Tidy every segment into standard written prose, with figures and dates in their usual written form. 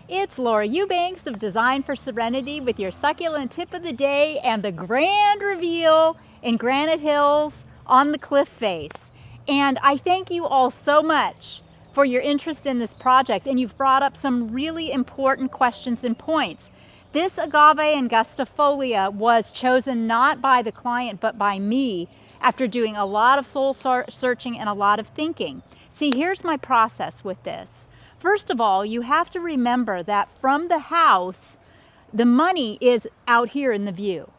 It's Laura Eubanks of Design for Serenity with your succulent tip of the day and the grand reveal in Granite Hills on the cliff face. And I thank you all so much for your interest in this project, and you've brought up some really important questions and points. This agave angustifolia was chosen not by the client but by me after doing a lot of soul searching and a lot of thinking. See, here's my process with this. First of all, you have to remember that from the house, the money is out here in the view.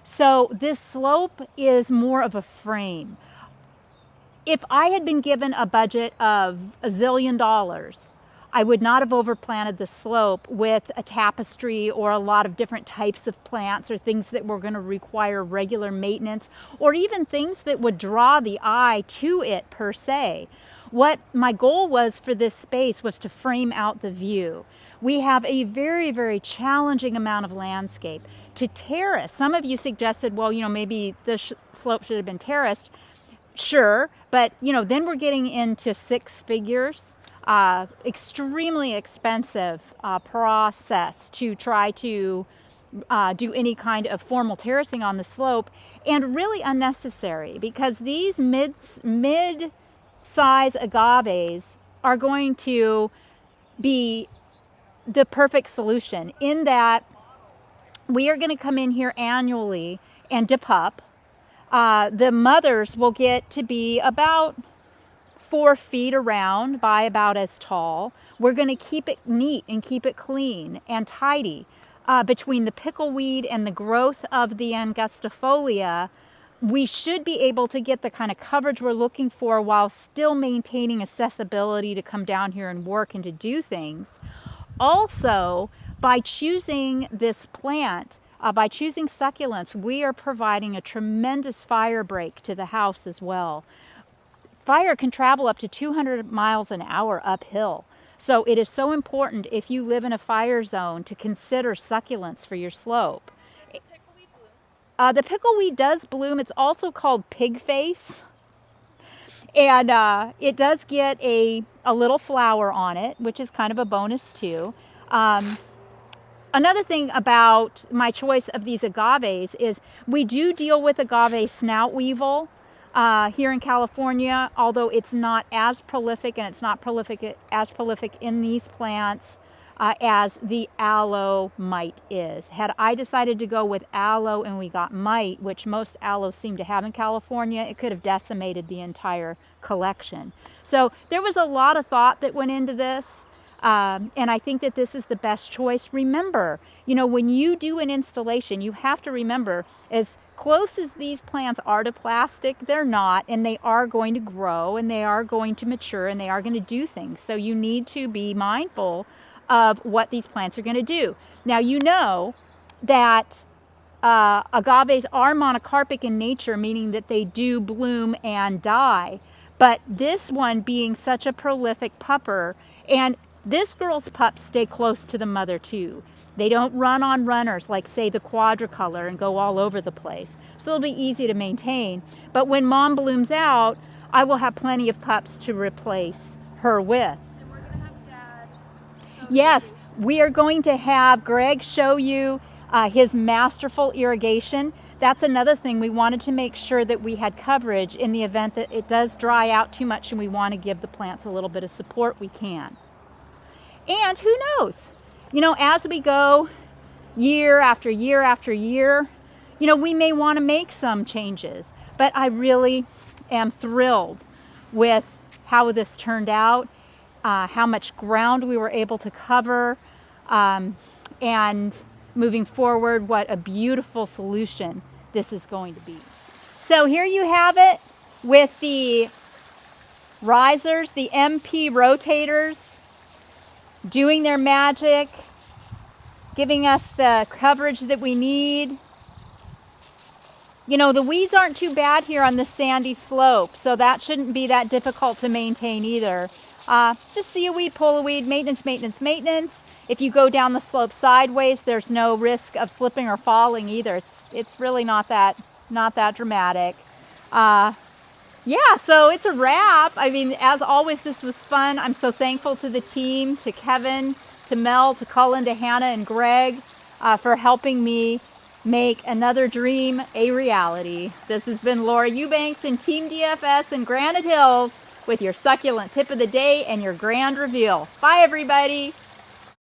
So this slope is more of a frame. If I had been given a budget of $1 zillion, I would not have overplanted the slope with a tapestry or a lot of different types of plants or things that were going to require regular maintenance, or even things that would draw the eye to it per se. What my goal was for this space was to frame out the view. We have a very, very challenging amount of landscape. To terrace, some of you suggested, well, maybe the slope should have been terraced. Sure, but then we're getting into six figures. Extremely expensive process to try to do any kind of formal terracing on the slope, and really unnecessary because these mid-size agaves are going to be the perfect solution in that we are going to come in here annually and dip up. The mothers will get to be about 4 feet around by about as tall. We're going to keep it neat and keep it clean and tidy. Between the pickleweed and the growth of the angustifolia, we should be able to get the kind of coverage we're looking for while still maintaining accessibility to come down here and work and to do things. Also, by choosing this plant, by choosing succulents, we are providing a tremendous fire break to the house as well. Fire can travel up to 200 miles an hour uphill. So it is so important if you live in a fire zone to consider succulents for your slope. The pickleweed does bloom. It's also called pig face. And it does get a little flower on it, which is kind of a bonus too. Another thing about my choice of these agaves is we do deal with agave snout weevil here in California, although it's not as prolific, and it's not as prolific in these plants as the aloe mite is. Had I decided to go with aloe and we got mite, which most aloes seem to have in California, it could have decimated the entire collection. So there was a lot of thought that went into this. And I think that this is the best choice. Remember, when you do an installation, you have to remember, as close as these plants are to plastic, they're not, and they are going to grow, and they are going to mature, and they are going to do things. So you need to be mindful of what these plants are going to do. Now, you know that agaves are monocarpic in nature, meaning that they do bloom and die. But this one being such a prolific pupper, and this girl's pups stay close to the mother too. They don't run on runners like, say, the quadricolor and go all over the place. So it'll be easy to maintain. But when mom blooms out, I will have plenty of pups to replace her with. And we're going to have Dad. Yes, we are going to have Greg show you his masterful irrigation. That's another thing. We wanted to make sure that we had coverage in the event that it does dry out too much and we want to give the plants a little bit of support, we can. And who knows, as we go year after year after year, we may want to make some changes. But I really am thrilled with how this turned out, how much ground we were able to cover, and moving forward, what a beautiful solution this is going to be. So here you have it with the risers, the MP rotators, doing their magic, giving us the coverage that we need. The weeds aren't too bad here on this sandy slope, so that shouldn't be that difficult to maintain either. Just see a weed, pull a weed, maintenance, maintenance, maintenance. If you go down the slope sideways, there's no risk of slipping or falling either. It's really not that dramatic. Yeah, so it's a wrap. I mean, as always, this was fun. I'm so thankful to the team, to Kevin, to Mel, to Cullen, to Hannah, and Greg for helping me make another dream a reality. This has been Laura Eubanks and Team DFS in Granite Hills with your succulent tip of the day and your grand reveal. Bye, everybody.